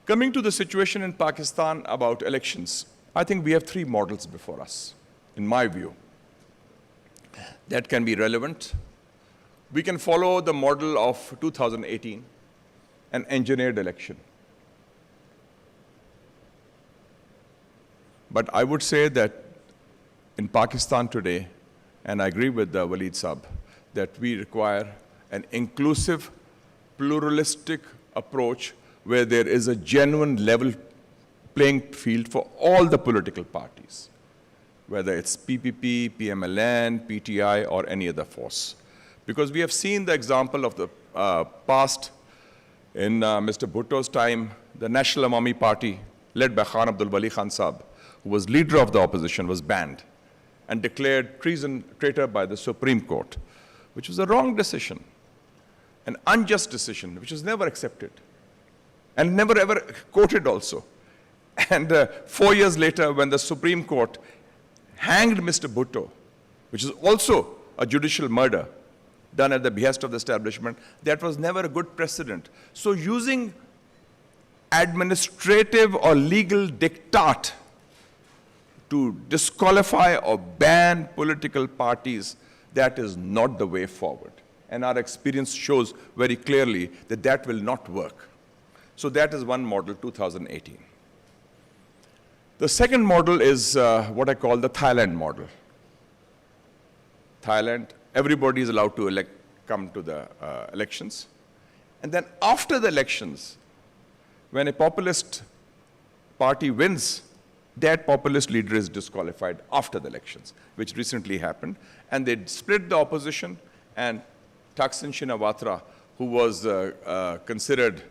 Coming to the situation in Pakistan about elections, I think we have three models before us, in my view, that can be relevant. We can follow the model of 2018, an engineered election. But I would say that in Pakistan today, and I agree with Waleed Saab, that we require an inclusive, pluralistic approach where there is a genuine level playing field for all the political parties, whether it's PPP, PMLN, PTI, or any other force. Because we have seen the example of the past in Mr. Bhutto's time, the National Awami Party, led by Khan Abdul Wali Khan Saab, who was leader of the opposition, was banned and declared traitor by the Supreme Court, which was a wrong decision, an unjust decision, which was never accepted and never ever quoted also. And 4 years later, when the Supreme Court hanged Mr. Bhutto, which is also a judicial murder done at the behest of the establishment, that was never a good precedent. So using administrative or legal diktat to disqualify or ban political parties, that is not the way forward. And our experience shows very clearly that that will not work. So that is one model, 2018. The second model is what I call the Thailand model. Thailand, everybody is allowed to come to the elections. And then after the elections, when a populist party wins, that populist leader is disqualified after the elections, which recently happened. And they split the opposition, and Thaksin Shinawatra, who was considered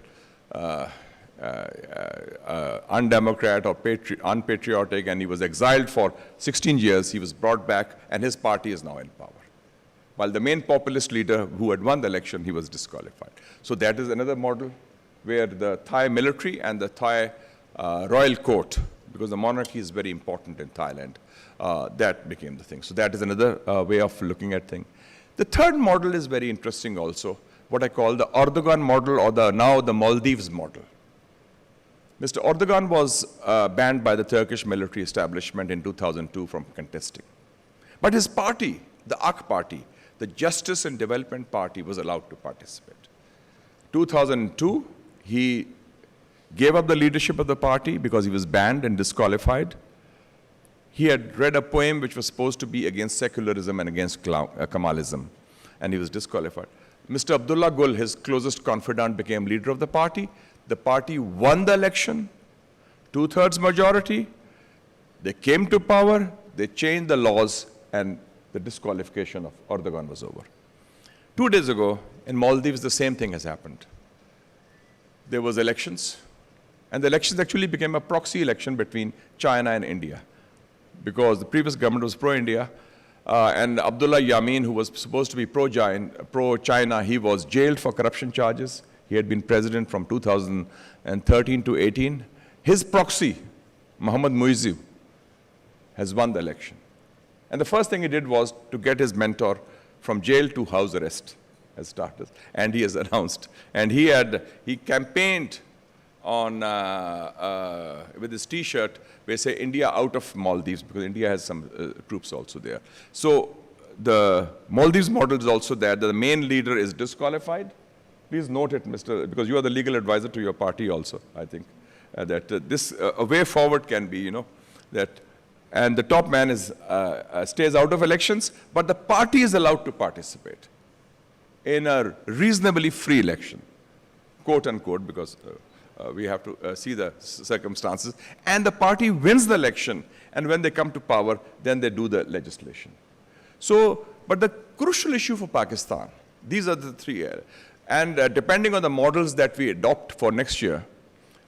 undemocrat or unpatriotic, and he was exiled for 16 years, he was brought back, and his party is now in power. While the main populist leader who had won the election, he was disqualified. So that is another model where the Thai military and the Thai royal court, because the monarchy is very important in Thailand, that became the thing. So that is another way of looking at things. The third model is very interesting also, what I call the Erdogan model, or now the Maldives model. Mr. Erdogan was banned by the Turkish military establishment in 2002 from contesting. But his party, the AK party, the Justice and Development Party, was allowed to participate. 2002, he gave up the leadership of the party because he was banned and disqualified. He had read a poem which was supposed to be against secularism and against Kemalism, and he was disqualified. Mr. Abdullah Gul, his closest confidant, became leader of the party. The party won the election, 2/3 majority. They came to power, they changed the laws, and the disqualification of Erdogan was over. 2 days ago, in Maldives, the same thing has happened. There was elections, and the elections actually became a proxy election between China and India, because the previous government was pro-India, and Abdullah Yamin, who was supposed to be pro-China, he was jailed for corruption charges. He had been president from 2013 to 18. His proxy, Mohammad Muizzu, has won the election. And the first thing he did was to get his mentor from jail to house arrest as starters, and he has announced. And he campaigned on with his T-shirt where say India out of Maldives, because India has some troops also there. So the Maldives model is also there. The main leader is disqualified. Please note it, because you are the legal advisor to your party also, I think, that this a way forward can be, that, and the top man is stays out of elections, but the party is allowed to participate in a reasonably free election, quote unquote, because we have to see the circumstances. And the party wins the election, and when they come to power, then they do the legislation. So, but the crucial issue for Pakistan, these are the three, and depending on the models that we adopt for next year,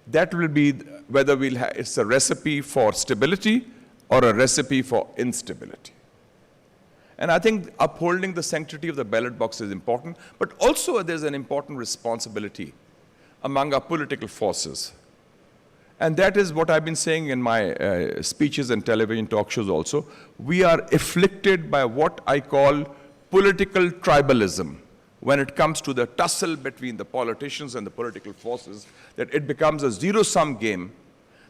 that will be whether it's a recipe for stability or a recipe for instability. And I think upholding the sanctity of the ballot box is important, but also there's an important responsibility among our political forces. And that is what I've been saying in my speeches and television talk shows also. We are afflicted by what I call political tribalism, when it comes to the tussle between the politicians and the political forces, that it becomes a zero-sum game,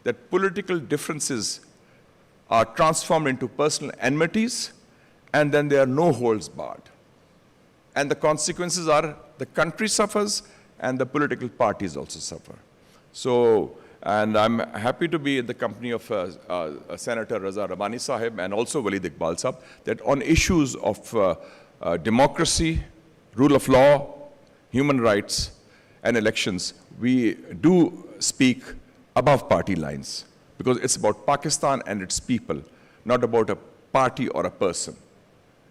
that political differences are transformed into personal enmities, and then there are no holds barred. And the consequences are the country suffers and the political parties also suffer. So, and I'm happy to be in the company of Senator Raza Rabbani Sahib and also Waleed Iqbal Sahib, that on issues of democracy, rule of law, human rights, and elections, we do speak above party lines, because it's about Pakistan and its people, not about a party or a person.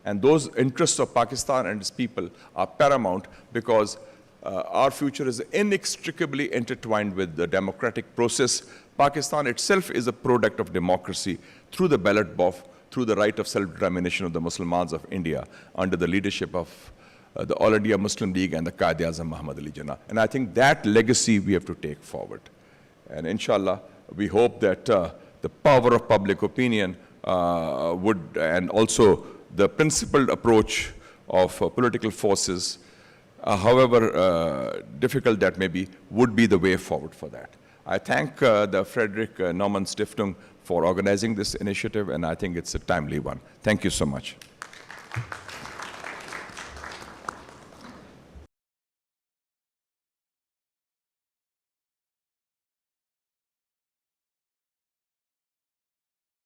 And those interests of Pakistan and its people are paramount, because our future is inextricably intertwined with the democratic process. Pakistan itself is a product of democracy through the ballot box, through the right of self-determination of the Muslims of India under the leadership of the All India Muslim League and the Quaid-e-Azam Muhammad Ali Jinnah. And I think that legacy we have to take forward. And inshallah, we hope that the power of public opinion and also the principled approach of political forces, however difficult that may be, would be the way forward for that. I thank the Friedrich Naumann Stiftung for organizing this initiative, and I think it's a timely one. Thank you so much.